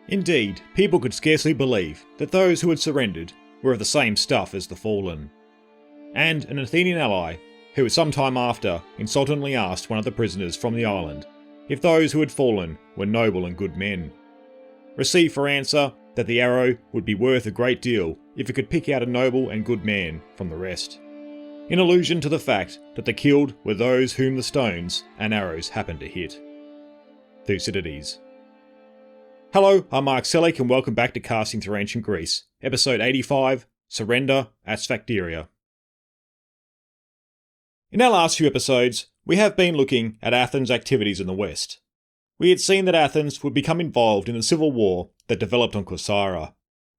Indeed, people could scarcely believe that those who had surrendered were of the same stuff as the fallen. And an Athenian ally, who some time after insultingly asked one of the prisoners from the island if those who had fallen were noble and good men, received for answer that the arrow would be worth a great deal if it could pick out a noble and good man from the rest, in allusion to the fact that the killed were those whom the stones and arrows happened to hit. Thucydides. Hello, I'm Mark Selick and welcome back to Casting Through Ancient Greece, episode 85, Surrender at Sphacteria. In our last few episodes, we have been looking at Athens' activities in the West. We had seen that Athens would become involved in the civil war that developed on Corcyra.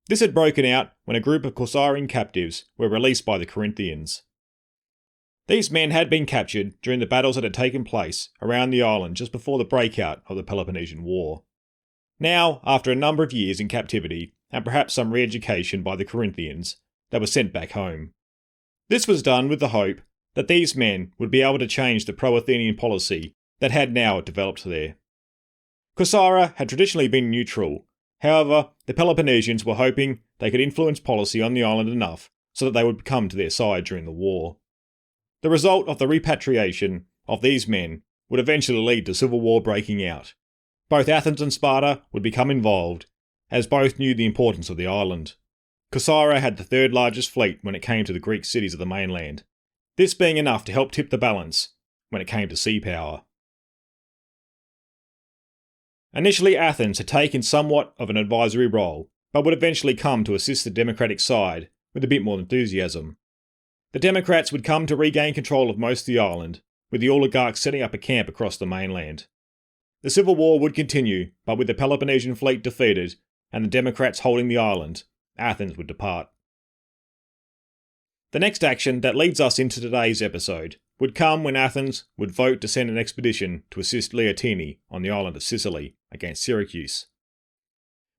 This had broken out when a group of Corcyraean captives were released by the Corinthians. These men had been captured during the battles that had taken place around the island just before the breakout of the Peloponnesian War. Now, after a number of years in captivity, and perhaps some re-education by the Corinthians, they were sent back home. This was done with the hope that these men would be able to change the pro-Athenian policy that had now developed there. Corcyra had traditionally been neutral. However, the Peloponnesians were hoping they could influence policy on the island enough so that they would come to their side during the war. The result of the repatriation of these men would eventually lead to civil war breaking out. Both Athens and Sparta would become involved, as both knew the importance of the island. Corcyra had the third largest fleet when it came to the Greek cities of the mainland, this being enough to help tip the balance when it came to sea power. Initially, Athens had taken somewhat of an advisory role, but would eventually come to assist the democratic side with a bit more enthusiasm. The Democrats would come to regain control of most of the island, with the oligarchs setting up a camp across the mainland. The civil war would continue, but with the Peloponnesian fleet defeated and the Democrats holding the island, Athens would depart. The next action that leads us into today's episode would come when Athens would vote to send an expedition to assist Leontini on the island of Sicily against Syracuse.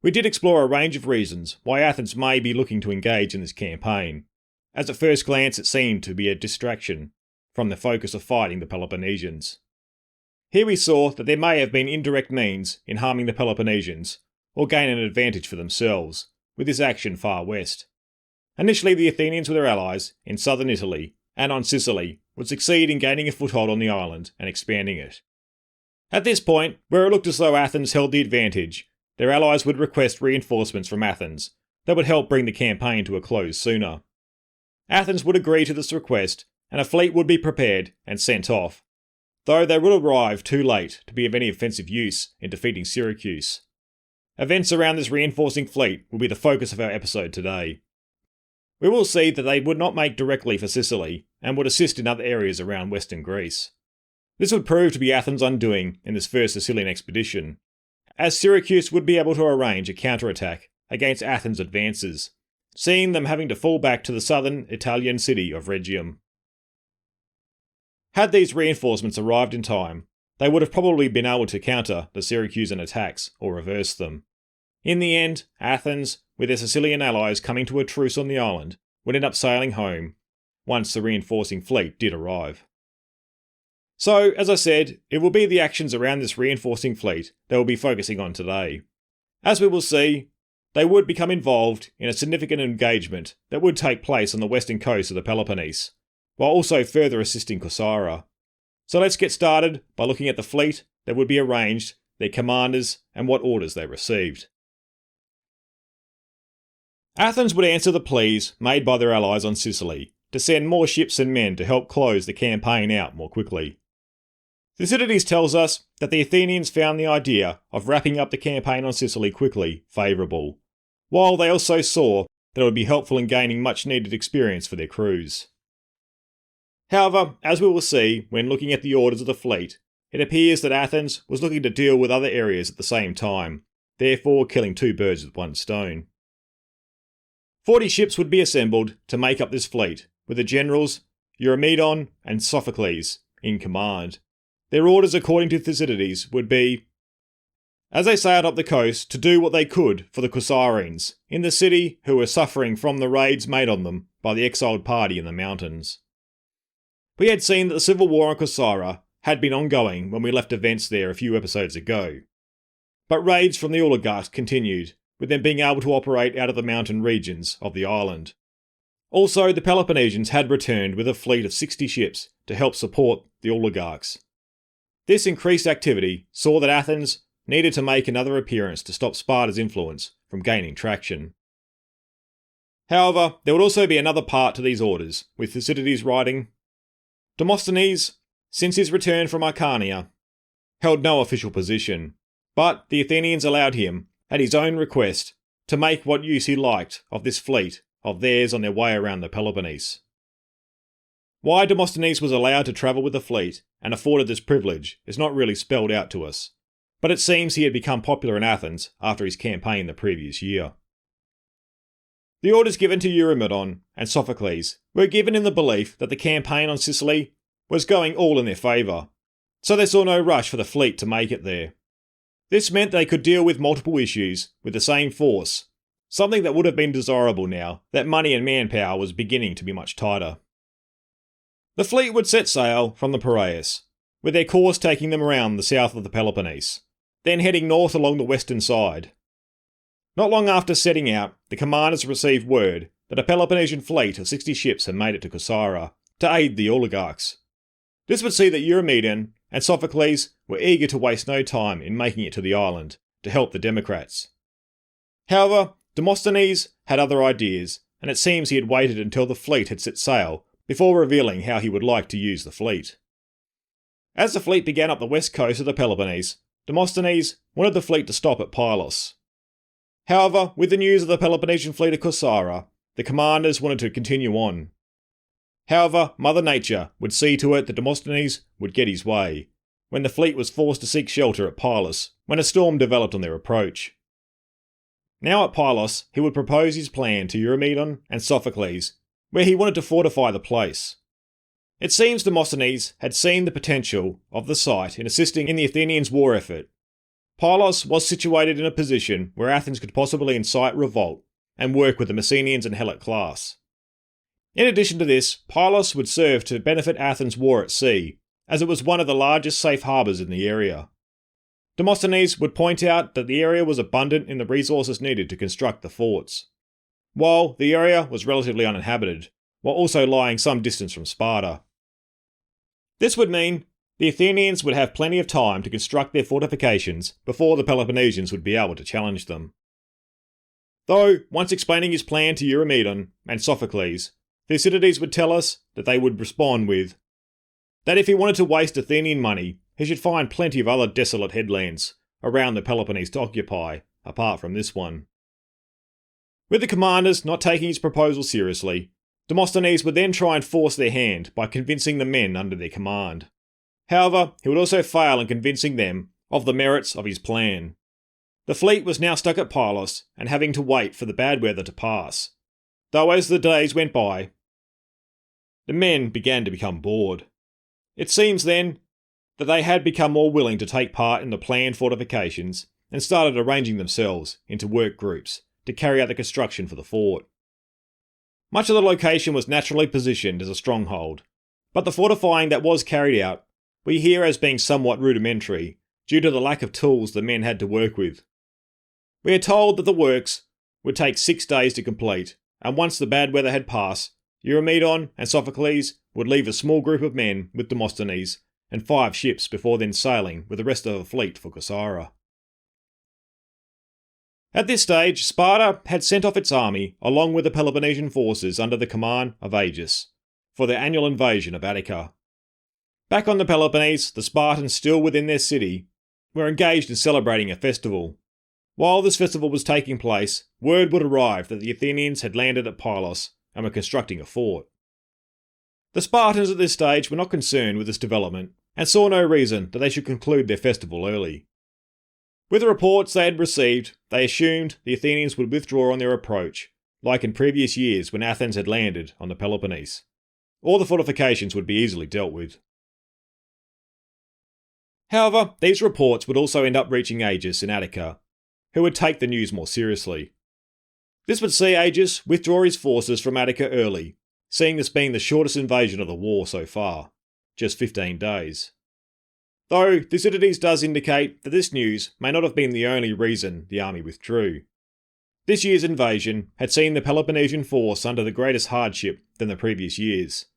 We did explore a range of reasons why Athens may be looking to engage in this campaign. As at first glance it seemed to be a distraction from the focus of fighting the Peloponnesians. Here we saw that there may have been indirect means in harming the Peloponnesians, or gain an advantage for themselves, with this action far west. Initially the Athenians with their allies in southern Italy and on Sicily would succeed in gaining a foothold on the island and expanding it. At this point, where it looked as though Athens held the advantage, their allies would request reinforcements from Athens that would help bring the campaign to a close sooner. Athens would agree to this request and a fleet would be prepared and sent off, though they would arrive too late to be of any offensive use in defeating Syracuse. Events around this reinforcing fleet will be the focus of our episode today. We will see that they would not make directly for Sicily and would assist in other areas around western Greece. This would prove to be Athens' undoing in this first Sicilian expedition, as Syracuse would be able to arrange a counterattack against Athens' advances, seeing them having to fall back to the southern Italian city of Rhegium. Had these reinforcements arrived in time, they would have probably been able to counter the Syracusan attacks or reverse them. In the end, Athens, with their Sicilian allies coming to a truce on the island, would end up sailing home once the reinforcing fleet did arrive. So, as I said, it will be the actions around this reinforcing fleet that we'll be focusing on today. As we will see, they would become involved in a significant engagement that would take place on the western coast of the Peloponnese, while also further assisting Corcyra. So let's get started by looking at the fleet that would be arranged, their commanders, and what orders they received. Athens would answer the pleas made by their allies on Sicily to send more ships and men to help close the campaign out more quickly. Thucydides tells us that the Athenians found the idea of wrapping up the campaign on Sicily quickly favourable, while they also saw that it would be helpful in gaining much needed experience for their crews. However, as we will see when looking at the orders of the fleet, it appears that Athens was looking to deal with other areas at the same time, therefore killing two birds with one stone. 40 ships would be assembled to make up this fleet, with the generals Eurymedon and Sophocles in command. Their orders, according to Thucydides, would be, as they sailed up the coast, to do what they could for the Corcyraeans in the city who were suffering from the raids made on them by the exiled party in the mountains. We had seen that the civil war on Corcyra had been ongoing when we left events there a few episodes ago. But raids from the oligarchs continued, with them being able to operate out of the mountain regions of the island. Also, the Peloponnesians had returned with a fleet of 60 ships to help support the oligarchs. This increased activity saw that Athens needed to make another appearance to stop Sparta's influence from gaining traction. However, there would also be another part to these orders, with Thucydides writing, Demosthenes, since his return from Icania, held no official position, but the Athenians allowed him, at his own request, to make what use he liked of this fleet of theirs on their way around the Peloponnese. Why Demosthenes was allowed to travel with the fleet and afforded this privilege is not really spelled out to us, but it seems he had become popular in Athens after his campaign the previous year. The orders given to Eurymedon and Sophocles were given in the belief that the campaign on Sicily was going all in their favour, so they saw no rush for the fleet to make it there. This meant they could deal with multiple issues with the same force, something that would have been desirable now that money and manpower was beginning to be much tighter. The fleet would set sail from the Piraeus, with their course taking them around the south of the Peloponnese, then heading north along the western side. Not long after setting out, the commanders received word that a Peloponnesian fleet of 60 ships had made it to Corcyra to aid the oligarchs. This would see that Eurymedon and Sophocles were eager to waste no time in making it to the island to help the Democrats. However, Demosthenes had other ideas, and it seems he had waited until the fleet had set sail before revealing how he would like to use the fleet. As the fleet began up the west coast of the Peloponnese, Demosthenes wanted the fleet to stop at Pylos. However, with the news of the Peloponnesian fleet at Corcyra, the commanders wanted to continue on. However, Mother Nature would see to it that Demosthenes would get his way, when the fleet was forced to seek shelter at Pylos when a storm developed on their approach. Now at Pylos, he would propose his plan to Eurymedon and Sophocles, where he wanted to fortify the place. It seems Demosthenes had seen the potential of the site in assisting in the Athenians' war effort. Pylos was situated in a position where Athens could possibly incite revolt and work with the Messenians and Helot class. In addition to this, Pylos would serve to benefit Athens' war at sea, as it was one of the largest safe harbours in the area. Demosthenes would point out that the area was abundant in the resources needed to construct the forts, while the area was relatively uninhabited, while also lying some distance from Sparta. This would mean the Athenians would have plenty of time to construct their fortifications before the Peloponnesians would be able to challenge them. Though, once explaining his plan to Eurymedon and Sophocles, Thucydides would tell us that they would respond with that if he wanted to waste Athenian money, he should find plenty of other desolate headlands around the Peloponnese to occupy, apart from this one. With the commanders not taking his proposal seriously, Demosthenes would then try and force their hand by convincing the men under their command. However, he would also fail in convincing them of the merits of his plan. The fleet was now stuck at Pylos and having to wait for the bad weather to pass, though as the days went by, the men began to become bored. It seems then that they had become more willing to take part in the planned fortifications and started arranging themselves into work groups to carry out the construction for the fort. Much of the location was naturally positioned as a stronghold, but the fortifying that was carried out we hear as being somewhat rudimentary due to the lack of tools the men had to work with. We are told that the works would take 6 days to complete, and once the bad weather had passed, Eurymedon and Sophocles would leave a small group of men with Demosthenes and 5 ships before then sailing with the rest of the fleet for Corcyra. At this stage, Sparta had sent off its army along with the Peloponnesian forces under the command of Agis for their annual invasion of Attica. Back on the Peloponnese, the Spartans, still within their city, were engaged in celebrating a festival. While this festival was taking place, word would arrive that the Athenians had landed at Pylos and were constructing a fort. The Spartans at this stage were not concerned with this development and saw no reason that they should conclude their festival early. With the reports they had received, they assumed the Athenians would withdraw on their approach, like in previous years when Athens had landed on the Peloponnese. All the fortifications would be easily dealt with. However, these reports would also end up reaching Agis in Attica, who would take the news more seriously. This would see Agis withdraw his forces from Attica early, seeing this being the shortest invasion of the war so far, just 15 days. though Thucydides does indicate that this news may not have been the only reason the army withdrew. This year's invasion had seen the Peloponnesian force under the greatest hardship than the previous years.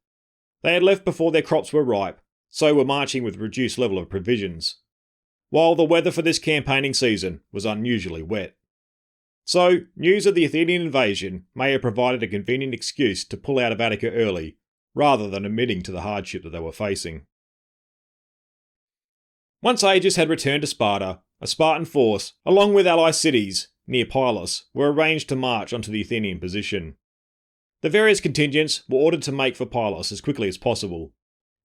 They had left before their crops were ripe, so were marching with reduced level of provisions, while the weather for this campaigning season was unusually wet. So, news of the Athenian invasion may have provided a convenient excuse to pull out of Attica early, rather than admitting to the hardship that they were facing. Once Agis had returned to Sparta, a Spartan force, along with ally cities near Pylos, were arranged to march onto the Athenian position. The various contingents were ordered to make for Pylos as quickly as possible,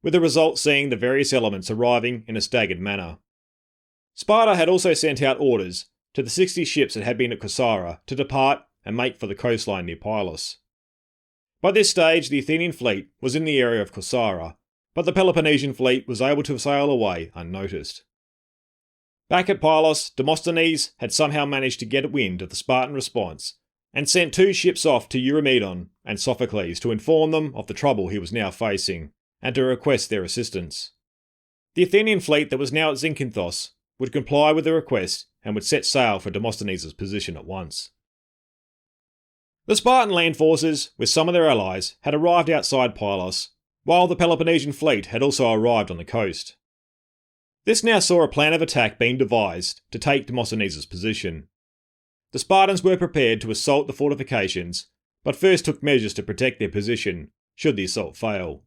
with the result seeing the various elements arriving in a staggered manner. Sparta had also sent out orders to the 60 ships that had been at Corcyra to depart and make for the coastline near Pylos. By this stage, the Athenian fleet was in the area of Corcyra, but the Peloponnesian fleet was able to sail away unnoticed. Back at Pylos, Demosthenes had somehow managed to get wind of the Spartan response and sent 2 ships off to Eurymedon and Sophocles to inform them of the trouble he was now facing and to request their assistance. The Athenian fleet that was now at Zakynthos would comply with the request and would set sail for Demosthenes' position at once. The Spartan land forces, with some of their allies, had arrived outside Pylos, while the Peloponnesian fleet had also arrived on the coast. This now saw a plan of attack being devised to take Demosthenes' position. The Spartans were prepared to assault the fortifications, but first took measures to protect their position, should the assault fail.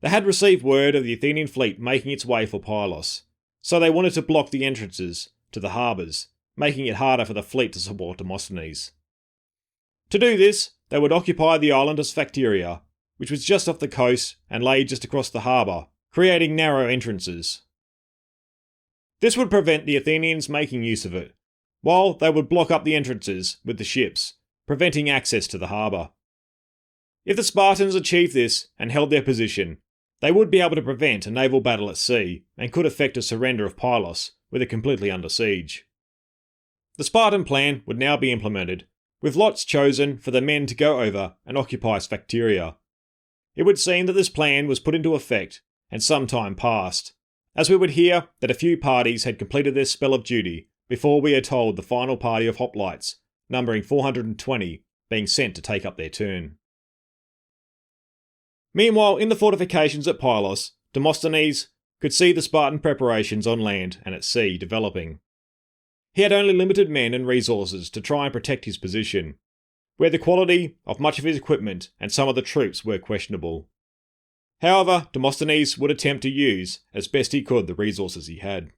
They had received word of the Athenian fleet making its way for Pylos, so they wanted to block the entrances to the harbours, making it harder for the fleet to support Demosthenes. To do this, they would occupy the island of Sphacteria, which was just off the coast and lay just across the harbour, creating narrow entrances. This would prevent the Athenians making use of it, while they would block up the entrances with the ships, preventing access to the harbour. If the Spartans achieved this and held their position, they would be able to prevent a naval battle at sea and could effect a surrender of Pylos with it completely under siege. The Spartan plan would now be implemented, with lots chosen for the men to go over and occupy Sphacteria. It would seem that this plan was put into effect, and some time passed, as we would hear that a few parties had completed their spell of duty before we are told the final party of hoplites, numbering 420, being sent to take up their turn. Meanwhile, in the fortifications at Pylos, Demosthenes could see the Spartan preparations on land and at sea developing. He had only limited men and resources to try and protect his position, where the quality of much of his equipment and some of the troops were questionable. However, Demosthenes would attempt to use, as best he could, the resources he had.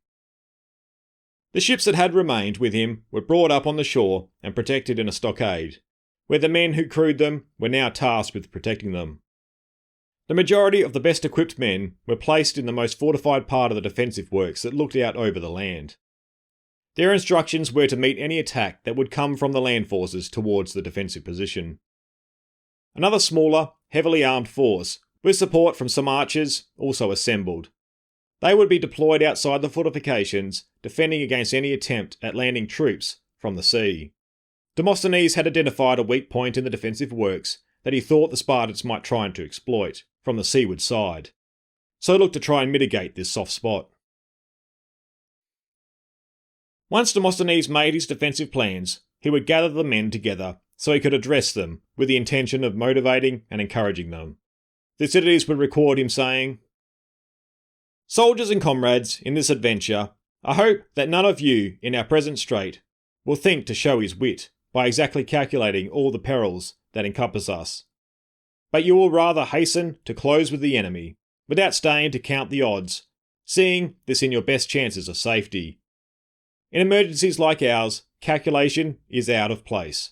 The ships that had remained with him were brought up on the shore and protected in a stockade, where the men who crewed them were now tasked with protecting them. The majority of the best equipped men were placed in the most fortified part of the defensive works that looked out over the land. Their instructions were to meet any attack that would come from the land forces towards the defensive position. Another smaller, heavily armed force, with support from some archers, also assembled. They would be deployed outside the fortifications, defending against any attempt at landing troops from the sea. Demosthenes had identified a weak point in the defensive works that he thought the Spartans might try to exploit from the seaward side, so looked to try and mitigate this soft spot. Once Demosthenes made his defensive plans, he would gather the men together so he could address them with the intention of motivating and encouraging them. Thucydides would record him saying, "Soldiers and comrades in this adventure, I hope that none of you in our present strait will think to show his wit by exactly calculating all the perils that encompass us. But you will rather hasten to close with the enemy, without staying to count the odds, seeing this in your best chances of safety. In emergencies like ours, calculation is out of place.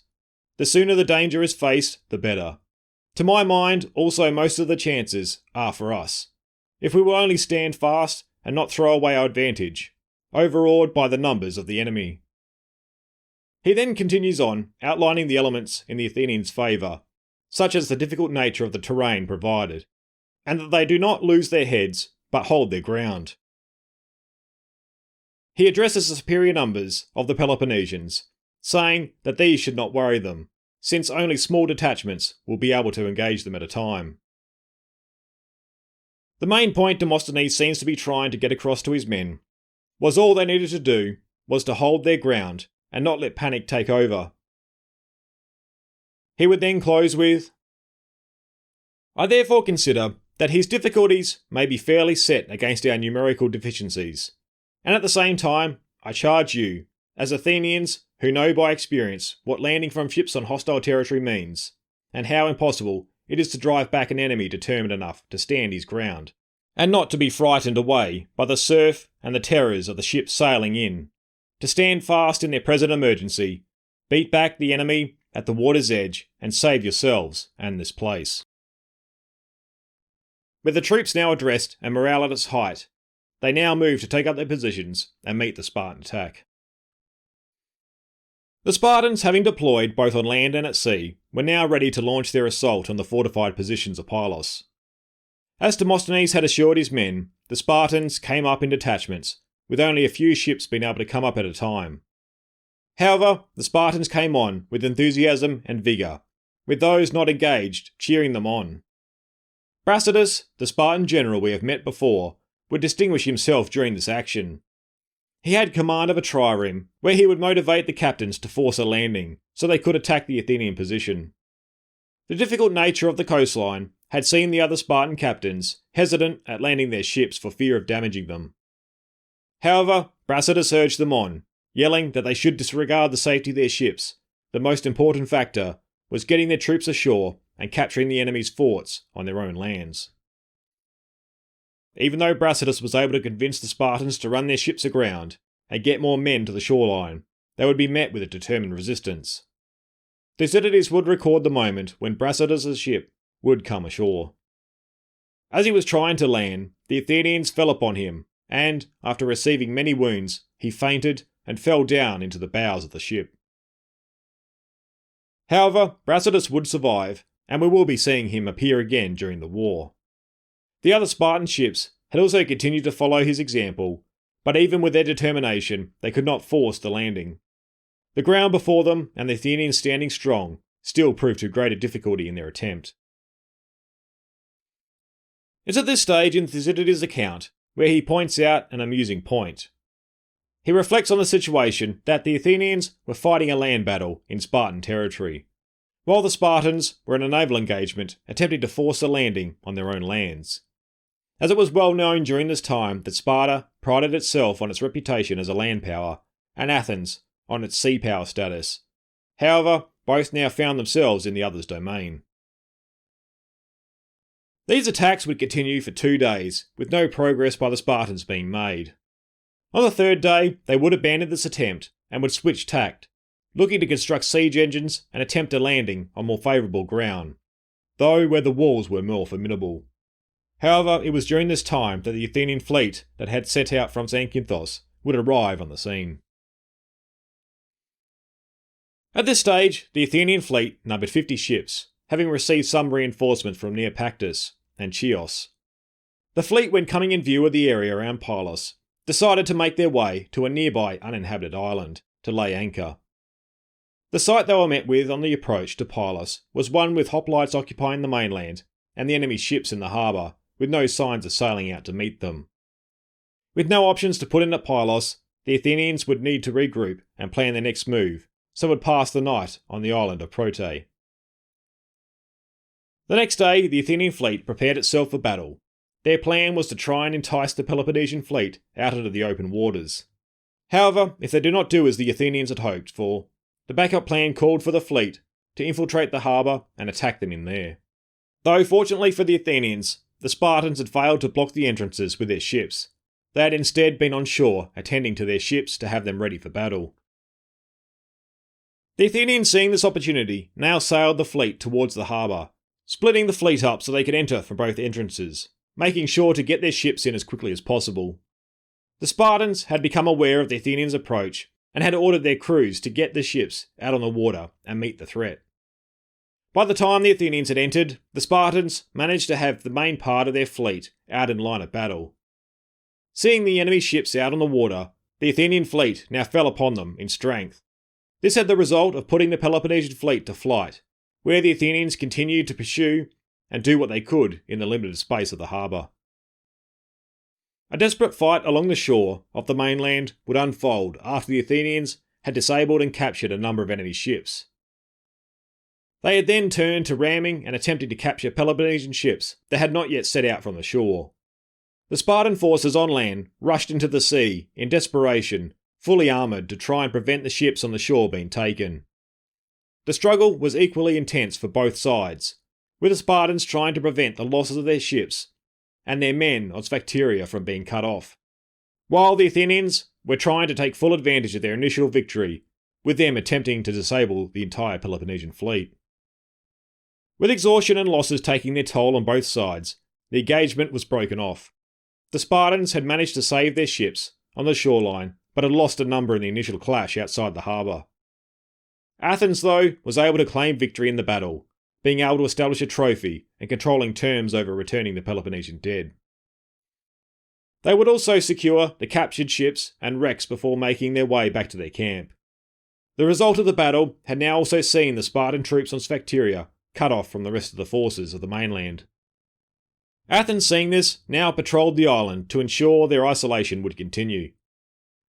The sooner the danger is faced, the better. To my mind, also most of the chances are for us, if we will only stand fast and not throw away our advantage, overawed by the numbers of the enemy." He then continues on, outlining the elements in the Athenians' favour, such as the difficult nature of the terrain provided, and that they do not lose their heads, but hold their ground. He addresses the superior numbers of the Peloponnesians, saying that these should not worry them, since only small detachments will be able to engage them at a time. The main point Demosthenes seems to be trying to get across to his men was all they needed to do was to hold their ground and not let panic take over. He would then close with, "I therefore consider that his difficulties may be fairly set against our numerical deficiencies, and at the same time I charge you, as Athenians who know by experience what landing from ships on hostile territory means, and how impossible it is to drive back an enemy determined enough to stand his ground, and not to be frightened away by the surf and the terrors of the ships sailing in, to stand fast in their present emergency, beat back the enemy at the water's edge, and save yourselves and this place." With the troops now addressed and morale at its height, they now move to take up their positions and meet the Spartan attack. The Spartans, having deployed both on land and at sea, were now ready to launch their assault on the fortified positions of Pylos. As Demosthenes had assured his men, the Spartans came up in detachments, with only a few ships being able to come up at a time. However, the Spartans came on with enthusiasm and vigour, with those not engaged cheering them on. Brasidas, the Spartan general we have met before, would distinguish himself during this action. He had command of a trireme, where he would motivate the captains to force a landing, so they could attack the Athenian position. The difficult nature of the coastline had seen the other Spartan captains hesitant at landing their ships for fear of damaging them. However, Brasidas urged them on, yelling that they should disregard the safety of their ships. The most important factor was getting their troops ashore and capturing the enemy's forts on their own lands. Even though Brasidas was able to convince the Spartans to run their ships aground and get more men to the shoreline, they would be met with a determined resistance. Thucydides would record the moment when Brasidas' ship would come ashore. As he was trying to land, the Athenians fell upon him, and, after receiving many wounds, he fainted and fell down into the bows of the ship. However, Brasidas would survive, and we will be seeing him appear again during the war. The other Spartan ships had also continued to follow his example, but even with their determination, they could not force the landing. The ground before them, and the Athenians standing strong, still proved too great a difficulty in their attempt. It's at this stage in Thucydides' account where he points out an amusing point. He reflects on the situation that the Athenians were fighting a land battle in Spartan territory, while the Spartans were in a naval engagement attempting to force a landing on their own lands. As it was well known during this time that Sparta prided itself on its reputation as a land power, and Athens on its sea power status. However, both now found themselves in the other's domain. These attacks would continue for 2 days, with no progress by the Spartans being made. On the 3rd day, they would abandon this attempt and would switch tact, looking to construct siege engines and attempt a landing on more favourable ground, though where the walls were more formidable. However, it was during this time that the Athenian fleet that had set out from Zakynthos would arrive on the scene. At this stage, the Athenian fleet numbered 50 ships, having received some reinforcements from Neopactus and Chios. The fleet, when coming in view of the area around Pylos, decided to make their way to a nearby uninhabited island to lay anchor. The sight they were met with on the approach to Pylos was one with hoplites occupying the mainland and the enemy's ships in the harbour, with no signs of sailing out to meet them. With no options to put in at Pylos, the Athenians would need to regroup and plan their next move, so would pass the night on the island of Prote. The next day, the Athenian fleet prepared itself for battle. Their plan was to try and entice the Peloponnesian fleet out into the open waters. However, if they did not do as the Athenians had hoped for, the backup plan called for the fleet to infiltrate the harbour and attack them in there. Though fortunately for the Athenians, the Spartans had failed to block the entrances with their ships. They had instead been on shore attending to their ships to have them ready for battle. The Athenians, seeing this opportunity, now sailed the fleet towards the harbour, splitting the fleet up so they could enter from both entrances, making sure to get their ships in as quickly as possible. The Spartans had become aware of the Athenians' approach and had ordered their crews to get the ships out on the water and meet the threat. By the time the Athenians had entered, the Spartans managed to have the main part of their fleet out in line of battle. Seeing the enemy ships out on the water, the Athenian fleet now fell upon them in strength. This had the result of putting the Peloponnesian fleet to flight, where the Athenians continued to pursue and do what they could in the limited space of the harbour. A desperate fight along the shore of the mainland would unfold after the Athenians had disabled and captured a number of enemy ships. They had then turned to ramming and attempting to capture Peloponnesian ships that had not yet set out from the shore. The Spartan forces on land rushed into the sea in desperation, fully armoured to try and prevent the ships on the shore being taken. The struggle was equally intense for both sides, with the Spartans trying to prevent the losses of their ships and their men on Sphacteria from being cut off, while the Athenians were trying to take full advantage of their initial victory, with them attempting to disable the entire Peloponnesian fleet. With exhaustion and losses taking their toll on both sides, the engagement was broken off. The Spartans had managed to save their ships on the shoreline, but had lost a number in the initial clash outside the harbour. Athens, though, was able to claim victory in the battle, being able to establish a trophy and controlling terms over returning the Peloponnesian dead. They would also secure the captured ships and wrecks before making their way back to their camp. The result of the battle had now also seen the Spartan troops on Sphacteria cut off from the rest of the forces of the mainland. Athens, seeing this, now patrolled the island to ensure their isolation would continue.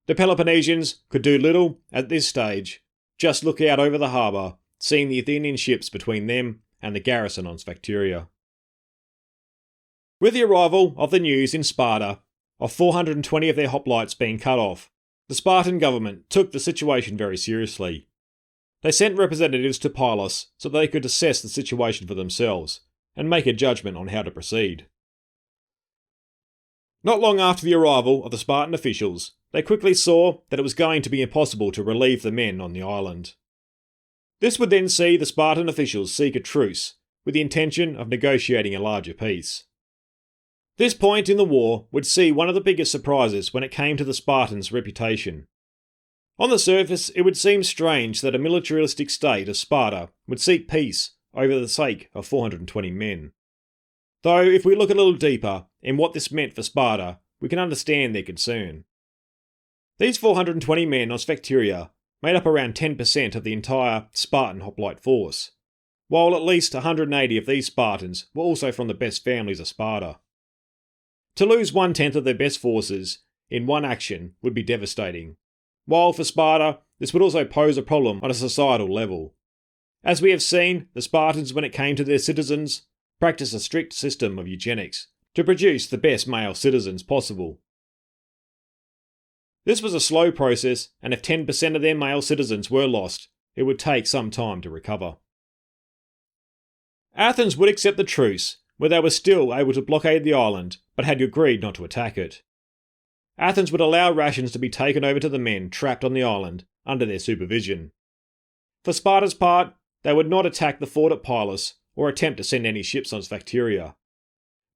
The Peloponnesians could do little at this stage, just look out over the harbour, seeing the Athenian ships between them and the garrison on Sphacteria. With the arrival of the news in Sparta of 420 of their hoplites being cut off, the Spartan government took the situation very seriously. They sent representatives to Pylos so that they could assess the situation for themselves and make a judgment on how to proceed. Not long after the arrival of the Spartan officials, they quickly saw that it was going to be impossible to relieve the men on the island. This would then see the Spartan officials seek a truce with the intention of negotiating a larger peace. This point in the war would see one of the biggest surprises when it came to the Spartans' reputation. On the surface, it would seem strange that a militaristic state of Sparta would seek peace over the sake of 420 men. Though if we look a little deeper in what this meant for Sparta, we can understand their concern. These 420 men on Sphacteria made up around 10% of the entire Spartan hoplite force, while at least 180 of these Spartans were also from the best families of Sparta. To lose 1/10 of their best forces in one action would be devastating, while for Sparta this would also pose a problem on a societal level. As we have seen, the Spartans, when it came to their citizens, practiced a strict system of eugenics to produce the best male citizens possible. This was a slow process, and if 10% of their male citizens were lost, it would take some time to recover. Athens would accept the truce, where they were still able to blockade the island, but had agreed not to attack it. Athens would allow rations to be taken over to the men trapped on the island under their supervision. For Sparta's part, they would not attack the fort at Pylos or attempt to send any ships on Sphacteria,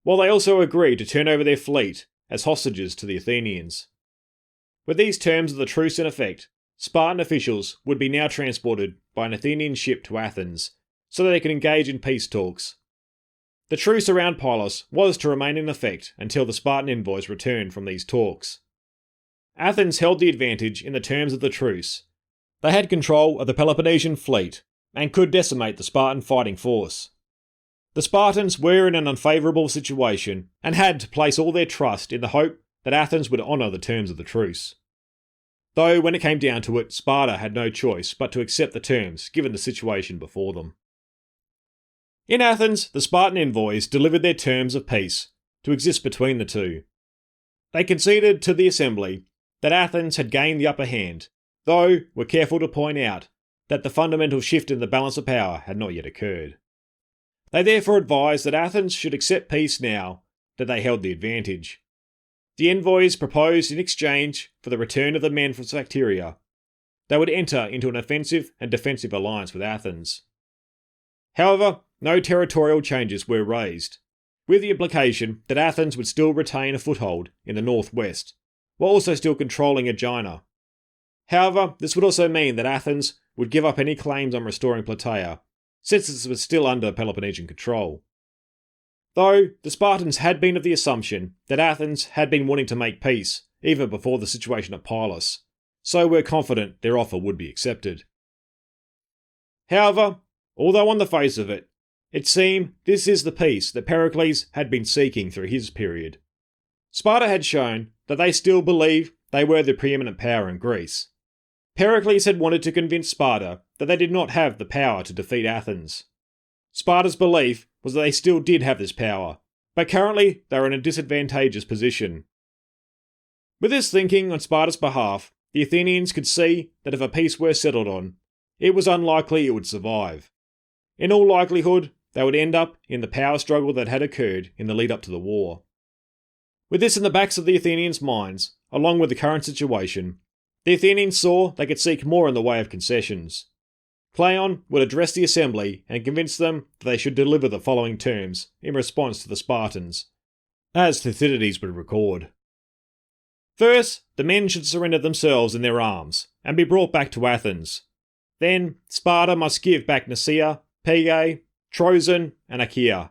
while they also agreed to turn over their fleet as hostages to the Athenians. With these terms of the truce in effect, Spartan officials would be now transported by an Athenian ship to Athens so that they could engage in peace talks. The truce around Pylos was to remain in effect until the Spartan envoys returned from these talks. Athens held the advantage in the terms of the truce. They had control of the Peloponnesian fleet and could decimate the Spartan fighting force. The Spartans were in an unfavourable situation and had to place all their trust in the hope that Athens would honour the terms of the truce. Though when it came down to it, Sparta had no choice but to accept the terms given the situation before them. In Athens, the Spartan envoys delivered their terms of peace to exist between the two. They conceded to the assembly that Athens had gained the upper hand, though were careful to point out that the fundamental shift in the balance of power had not yet occurred. They therefore advised that Athens should accept peace now that they held the advantage. The envoys proposed in exchange for the return of the men from Sphacteria, they would enter into an offensive and defensive alliance with Athens. However, no territorial changes were raised, with the implication that Athens would still retain a foothold in the northwest, while also still controlling Aegina. However, this would also mean that Athens would give up any claims on restoring Plataea, since this was still under Peloponnesian control. Though the Spartans had been of the assumption that Athens had been wanting to make peace even before the situation at Pylos, so were confident their offer would be accepted. However, although on the face of it, it seemed this is the peace that Pericles had been seeking through his period. Sparta had shown that they still believed they were the preeminent power in Greece. Pericles had wanted to convince Sparta that they did not have the power to defeat Athens. Sparta's belief was that they still did have this power, but currently they were in a disadvantageous position. With this thinking on Sparta's behalf, the Athenians could see that if a peace were settled on, it was unlikely it would survive. In all likelihood, they would end up in the power struggle that had occurred in the lead up to the war. With this in the backs of the Athenians' minds, along with the current situation, the Athenians saw they could seek more in the way of concessions. Cleon would address the assembly and convince them that they should deliver the following terms in response to the Spartans, as Thucydides would record. First, the men should surrender themselves and their arms, and be brought back to Athens. Then, Sparta must give back Nicaea, Pegae, Troezen, and Achaea,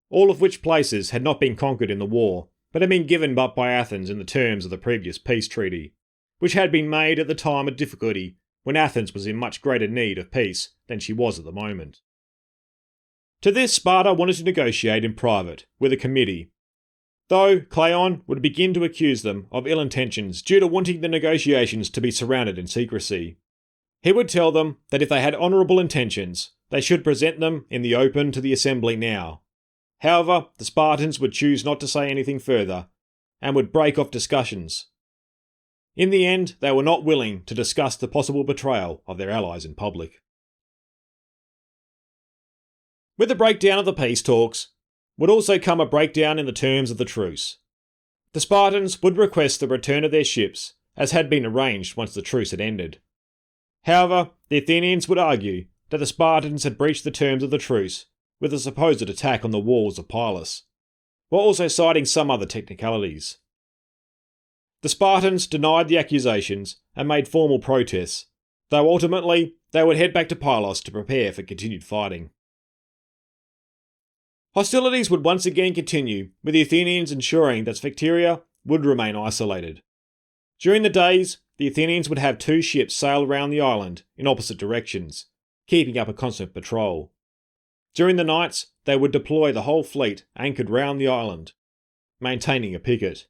all of which places had not been conquered in the war, but had been given up by Athens in the terms of the previous peace treaty, which had been made at the time of difficulty when Athens was in much greater need of peace than she was at the moment. To this, Sparta wanted to negotiate in private, with a committee, though Cleon would begin to accuse them of ill intentions due to wanting the negotiations to be surrounded in secrecy. He would tell them that if they had honourable intentions, they should present them in the open to the assembly now. However, the Spartans would choose not to say anything further, and would break off discussions. In the end, they were not willing to discuss the possible betrayal of their allies in public. With the breakdown of the peace talks, would also come a breakdown in the terms of the truce. The Spartans would request the return of their ships, as had been arranged once the truce had ended. However, the Athenians would argue that the Spartans had breached the terms of the truce with a supposed attack on the walls of Pylos, while also citing some other technicalities. The Spartans denied the accusations and made formal protests, though ultimately they would head back to Pylos to prepare for continued fighting. Hostilities would once again continue, with the Athenians ensuring that Sphacteria would remain isolated. During the days, the Athenians would have 2 ships sail around the island in opposite directions, keeping up a constant patrol. During the nights, they would deploy the whole fleet anchored round the island, maintaining a picket.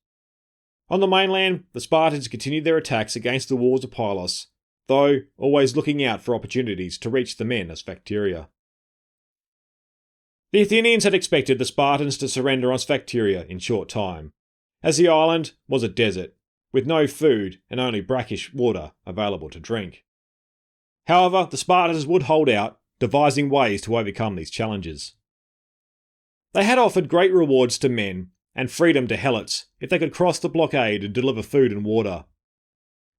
On the mainland, the Spartans continued their attacks against the walls of Pylos, though always looking out for opportunities to reach the men of Sphacteria. The Athenians had expected the Spartans to surrender on Sphacteria in short time, as the island was a desert, with no food and only brackish water available to drink. However, the Spartans would hold out, devising ways to overcome these challenges. They had offered great rewards to men and freedom to helots if they could cross the blockade and deliver food and water.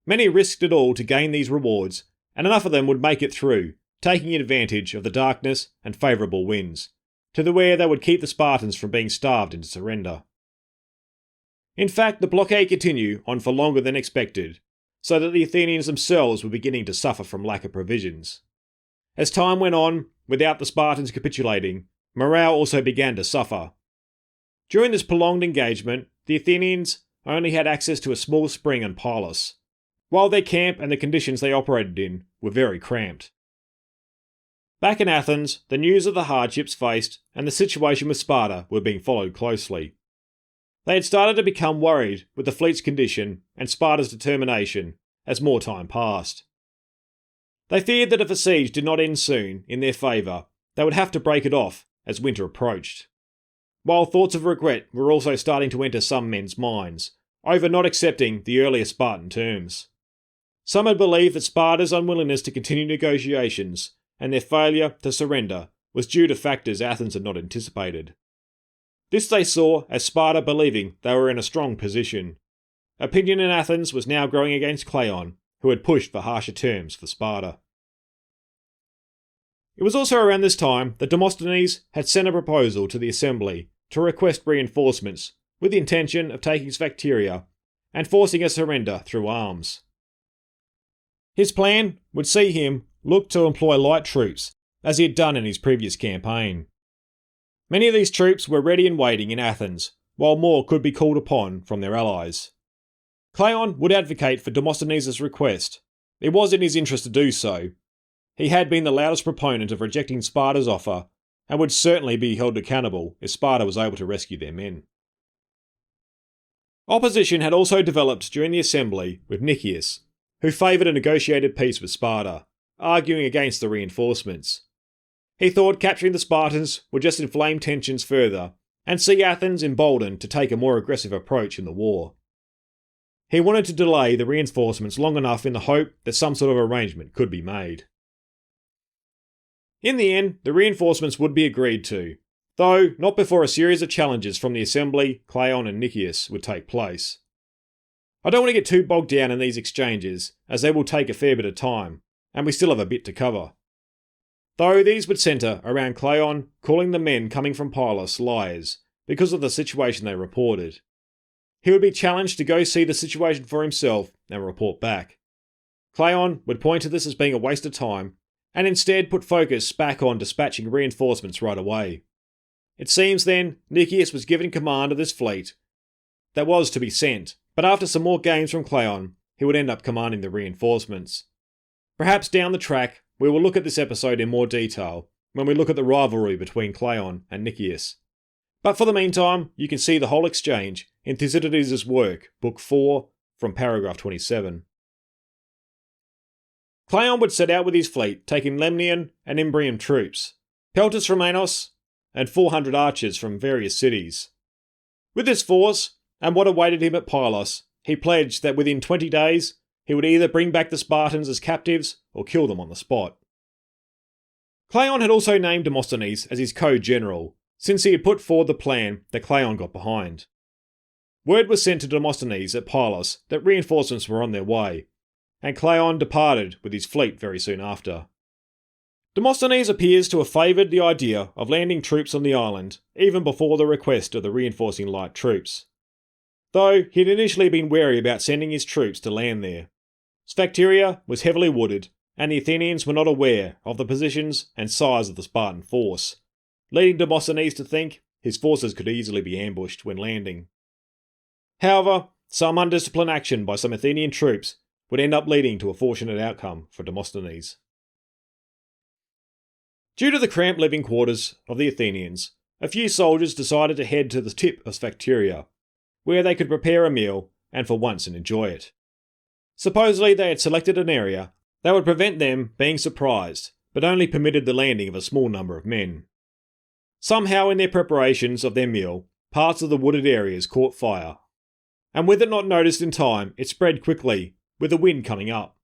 Many risked it all to gain these rewards, and enough of them would make it through, taking advantage of the darkness and favourable winds, to the where they would keep the Spartans from being starved into surrender. In fact, the blockade continued on for longer than expected, so that the Athenians themselves were beginning to suffer from lack of provisions. As time went on, without the Spartans capitulating, morale also began to suffer. During this prolonged engagement, the Athenians only had access to a small spring on Pylos, while their camp and the conditions they operated in were very cramped. Back in Athens, the news of the hardships faced and the situation with Sparta were being followed closely. They had started to become worried with the fleet's condition and Sparta's determination as more time passed. They feared that if a siege did not end soon in their favour, they would have to break it off as winter approached. While thoughts of regret were also starting to enter some men's minds over not accepting the earlier Spartan terms. Some had believed that Sparta's unwillingness to continue negotiations and their failure to surrender was due to factors Athens had not anticipated. This they saw as Sparta believing they were in a strong position. Opinion in Athens was now growing against Cleon, who had pushed for harsher terms for Sparta. It was also around this time that Demosthenes had sent a proposal to the assembly to request reinforcements with the intention of taking Sphacteria and forcing a surrender through arms. His plan would see him look to employ light troops, as he had done in his previous campaign. Many of these troops were ready and waiting in Athens, while more could be called upon from their allies. Cleon would advocate for Demosthenes' request. It was in his interest to do so. He had been the loudest proponent of rejecting Sparta's offer, and would certainly be held accountable if Sparta was able to rescue their men. Opposition had also developed during the assembly with Nicias, who favoured a negotiated peace with Sparta, arguing against the reinforcements. He thought capturing the Spartans would just inflame tensions further and see Athens emboldened to take a more aggressive approach in the war. He wanted to delay the reinforcements long enough in the hope that some sort of arrangement could be made. In the end, the reinforcements would be agreed to, though not before a series of challenges from the assembly, Cleon and Nicias would take place. I don't want to get too bogged down in these exchanges, as they will take a fair bit of time, and we still have a bit to cover. Though these would centre around Cleon calling the men coming from Pylos liars because of the situation they reported. He would be challenged to go see the situation for himself and report back. Cleon would point to this as being a waste of time, and instead put focus back on dispatching reinforcements right away. It seems then Nicias was given command of this fleet that was to be sent, but after some more games from Cleon, he would end up commanding the reinforcements. Perhaps down the track, we will look at this episode in more detail when we look at the rivalry between Cleon and Nicias. But for the meantime, you can see the whole exchange in Thucydides' work, Book 4, from paragraph 27. Cleon would set out with his fleet, taking Lemnian and Imbrium troops, Peltas from Anos, and 400 archers from various cities. With this force, and what awaited him at Pylos, he pledged that within 20 days, he would either bring back the Spartans as captives or kill them on the spot. Cleon had also named Demosthenes as his co-general, since he had put forward the plan that Cleon got behind. Word was sent to Demosthenes at Pylos that reinforcements were on their way, and Cleon departed with his fleet very soon after. Demosthenes appears to have favoured the idea of landing troops on the island even before the request of the reinforcing light troops, though he had initially been wary about sending his troops to land there. Sphacteria was heavily wooded, and the Athenians were not aware of the positions and size of the Spartan force, leading Demosthenes to think his forces could easily be ambushed when landing. However, some undisciplined action by some Athenian troops would end up leading to a fortunate outcome for Demosthenes. Due to the cramped living quarters of the Athenians, a few soldiers decided to head to the tip of Sphacteria, where they could prepare a meal and for once enjoy it. Supposedly they had selected an area that would prevent them being surprised, but only permitted the landing of a small number of men. Somehow in their preparations of their meal, parts of the wooded areas caught fire, and with it not noticed in time, it spread quickly, with the wind coming up.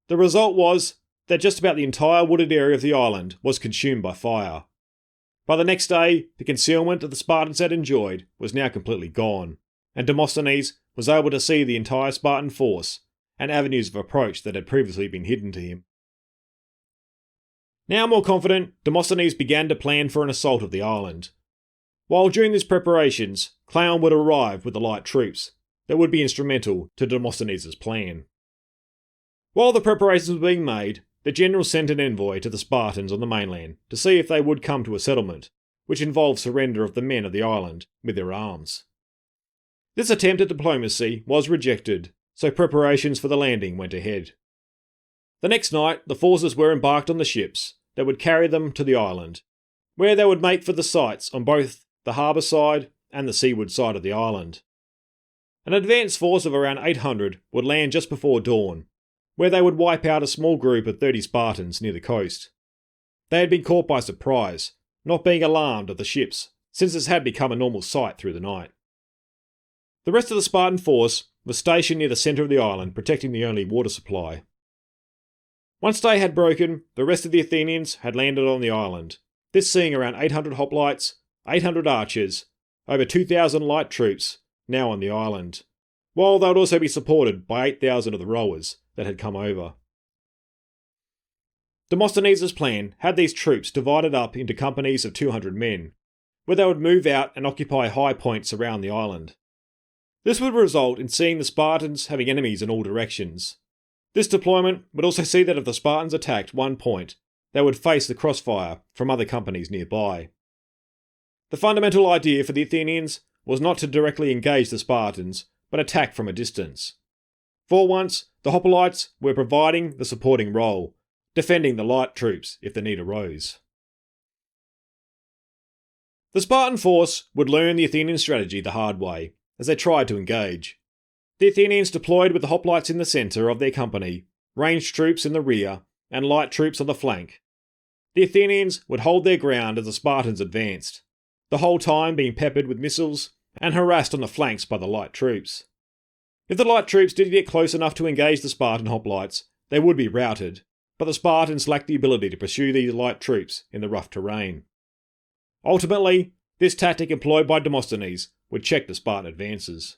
The result was that just about the entire wooded area of the island was consumed by fire. By the next day, the concealment that the Spartans had enjoyed was now completely gone, and Demosthenes was able to see the entire Spartan force and avenues of approach that had previously been hidden to him. Now more confident, Demosthenes began to plan for an assault of the island. While during these preparations, Cleon would arrive with the light troops that would be instrumental to Demosthenes' plan. While the preparations were being made, the general sent an envoy to the Spartans on the mainland to see if they would come to a settlement, which involved surrender of the men of the island with their arms. This attempt at diplomacy was rejected, so preparations for the landing went ahead. The next night, the forces were embarked on the ships that would carry them to the island, where they would make for the sites on both the harbour side and the seaward side of the island. An advance force of around 800 would land just before dawn, where they would wipe out a small group of 30 Spartans near the coast. They had been caught by surprise, not being alarmed at the ships, since this had become a normal sight through the night. The rest of the Spartan force was stationed near the centre of the island, protecting the only water supply. Once day had broken, the rest of the Athenians had landed on the island, this seeing around 800 hoplites, 800 archers, over 2,000 light troops now on the island, while they would also be supported by 8,000 of the rowers that had come over. Demosthenes' plan had these troops divided up into companies of 200 men, where they would move out and occupy high points around the island. This would result in seeing the Spartans having enemies in all directions. This deployment would also see that if the Spartans attacked one point, they would face the crossfire from other companies nearby. The fundamental idea for the Athenians was not to directly engage the Spartans, but attack from a distance. For once, the hoplites were providing the supporting role, defending the light troops if the need arose. The Spartan force would learn the Athenian strategy the hard way, as they tried to engage. The Athenians deployed with the hoplites in the centre of their company, ranged troops in the rear, and light troops on the flank. The Athenians would hold their ground as the Spartans advanced, the whole time being peppered with missiles and harassed on the flanks by the light troops. If the light troops did get close enough to engage the Spartan hoplites, they would be routed, but the Spartans lacked the ability to pursue these light troops in the rough terrain. Ultimately, this tactic employed by Demosthenes would check the Spartan advances.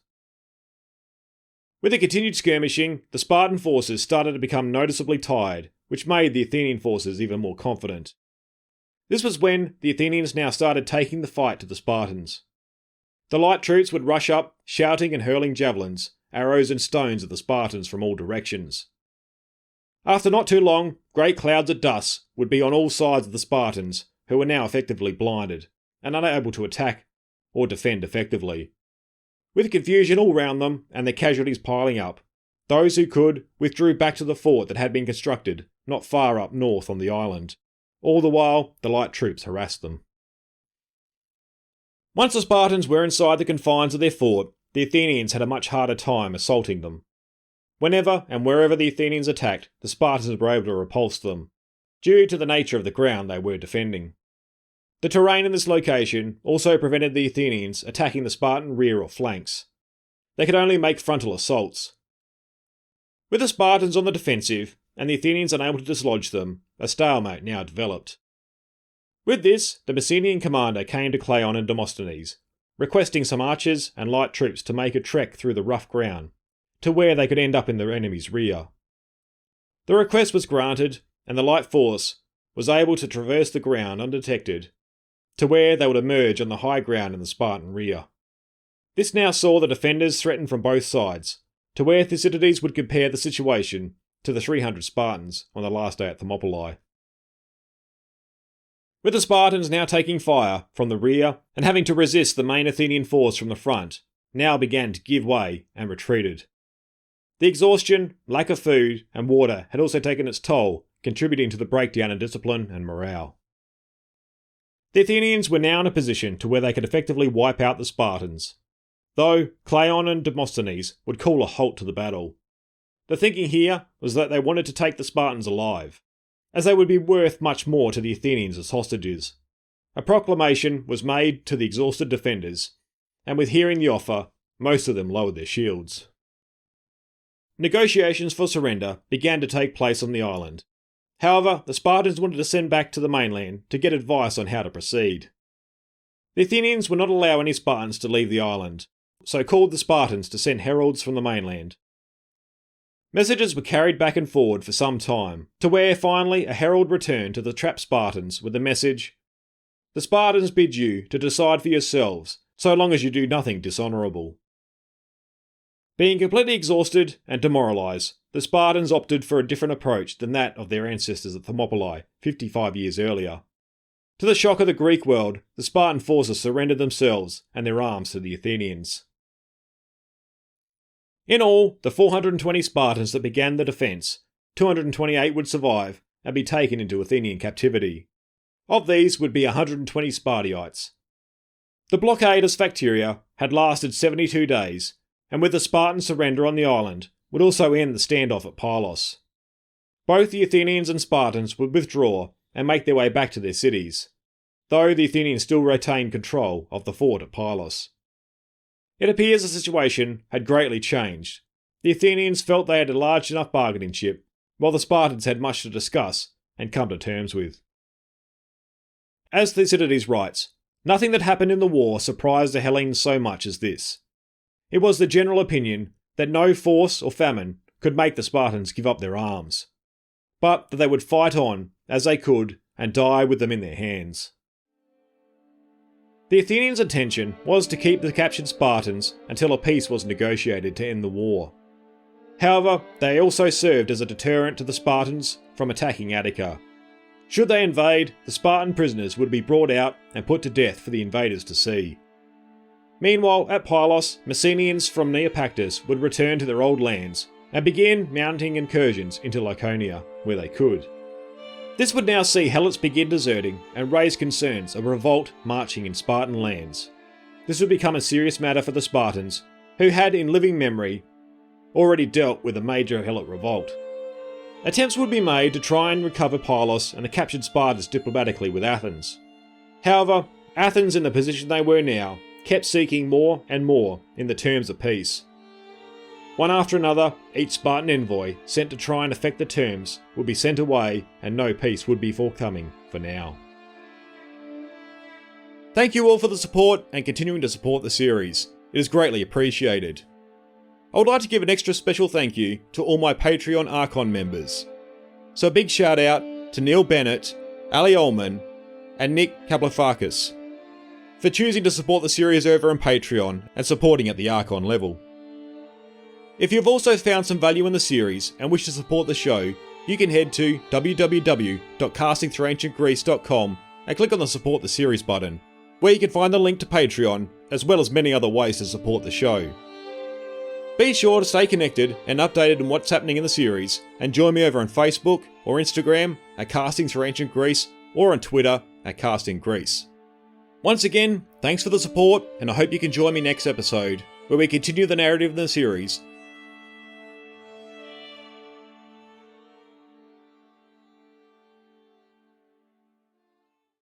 With the continued skirmishing, the Spartan forces started to become noticeably tired, which made the Athenian forces even more confident. This was when the Athenians now started taking the fight to the Spartans. The light troops would rush up, shouting and hurling javelins, arrows and stones at the Spartans from all directions. After not too long, great clouds of dust would be on all sides of the Spartans, who were now effectively blinded, and unable to attack or defend effectively. With confusion all round them and their casualties piling up, those who could withdrew back to the fort that had been constructed not far up north on the island. All the while, the light troops harassed them. Once the Spartans were inside the confines of their fort, the Athenians had a much harder time assaulting them. Whenever and wherever the Athenians attacked, the Spartans were able to repulse them, due to the nature of the ground they were defending. The terrain in this location also prevented the Athenians attacking the Spartan rear or flanks. They could only make frontal assaults. With the Spartans on the defensive, and the Athenians unable to dislodge them, a stalemate now developed. With this, the Messenian commander came to Cleon and Demosthenes, requesting some archers and light troops to make a trek through the rough ground, to where they could end up in their enemy's rear. The request was granted, and the light force was able to traverse the ground undetected, to where they would emerge on the high ground in the Spartan rear. This now saw the defenders threatened from both sides, to where Thucydides would compare the situation to the 300 Spartans on the last day at Thermopylae. With the Spartans now taking fire from the rear and having to resist the main Athenian force from the front, now began to give way and retreated. The exhaustion, lack of food, and water had also taken its toll, contributing to the breakdown in discipline and morale. The Athenians were now in a position to where they could effectively wipe out the Spartans, though Cleon and Demosthenes would call a halt to the battle. The thinking here was that they wanted to take the Spartans alive, as they would be worth much more to the Athenians as hostages. A proclamation was made to the exhausted defenders, and with hearing the offer, most of them lowered their shields. Negotiations for surrender began to take place on the island. However, the Spartans wanted to send back to the mainland to get advice on how to proceed. The Athenians would not allow any Spartans to leave the island, so called the Spartans to send heralds from the mainland. Messages were carried back and forward for some time, to where finally a herald returned to the trapped Spartans with the message, "The Spartans bid you to decide for yourselves, so long as you do nothing dishonourable." Being completely exhausted and demoralised, the Spartans opted for a different approach than that of their ancestors at Thermopylae 55 years earlier. To the shock of the Greek world, the Spartan forces surrendered themselves and their arms to the Athenians. In all, the 420 Spartans that began the defence, 228 would survive and be taken into Athenian captivity. Of these would be 120 Spartiates. The blockade of Sphacteria had lasted 72 days, and with the Spartan surrender on the island, would also end the standoff at Pylos. Both the Athenians and Spartans would withdraw and make their way back to their cities, though the Athenians still retained control of the fort at Pylos. It appears the situation had greatly changed. The Athenians felt they had a large enough bargaining chip, while the Spartans had much to discuss and come to terms with. As Thucydides writes, nothing that happened in the war surprised the Hellenes so much as this. It was the general opinion that no force or famine could make the Spartans give up their arms, but that they would fight on as they could and die with them in their hands. The Athenians' intention was to keep the captured Spartans until a peace was negotiated to end the war. However, they also served as a deterrent to the Spartans from attacking Attica. Should they invade, the Spartan prisoners would be brought out and put to death for the invaders to see. Meanwhile, at Pylos, Messenians from Neopactus would return to their old lands and begin mounting incursions into Laconia, where they could. This would now see Helots begin deserting and raise concerns of revolt marching in Spartan lands. this would become a serious matter for the Spartans, who had in living memory already dealt with a major Helot revolt. Attempts would be made to try and recover Pylos and the captured Spartans diplomatically with Athens. However, Athens, in the position they were now, kept seeking more and more in the terms of peace. One after another, each Spartan envoy sent to try and effect the terms would be sent away and no peace would be forthcoming for now. Thank you all for the support and continuing to support the series. It is greatly appreciated. I would like to give an extra special thank you to all my Patreon Archon members. So a big shout out to Neil Bennett, Ali Ullman, and Nick Kaplafakis for choosing to support the series over on Patreon and supporting at the Archon level. If you've also found some value in the series and wish to support the show, you can head to www.castingthroughancientgreece.com and click on the support the series button, where you can find the link to Patreon as well as many other ways to support the show. Be sure to stay connected and updated on what's happening in the series, and join me over on Facebook or Instagram at Casting Through Ancient Greece or on Twitter at Casting Greece. Once again, thanks for the support, and I hope you can join me next episode, where we continue the narrative in the series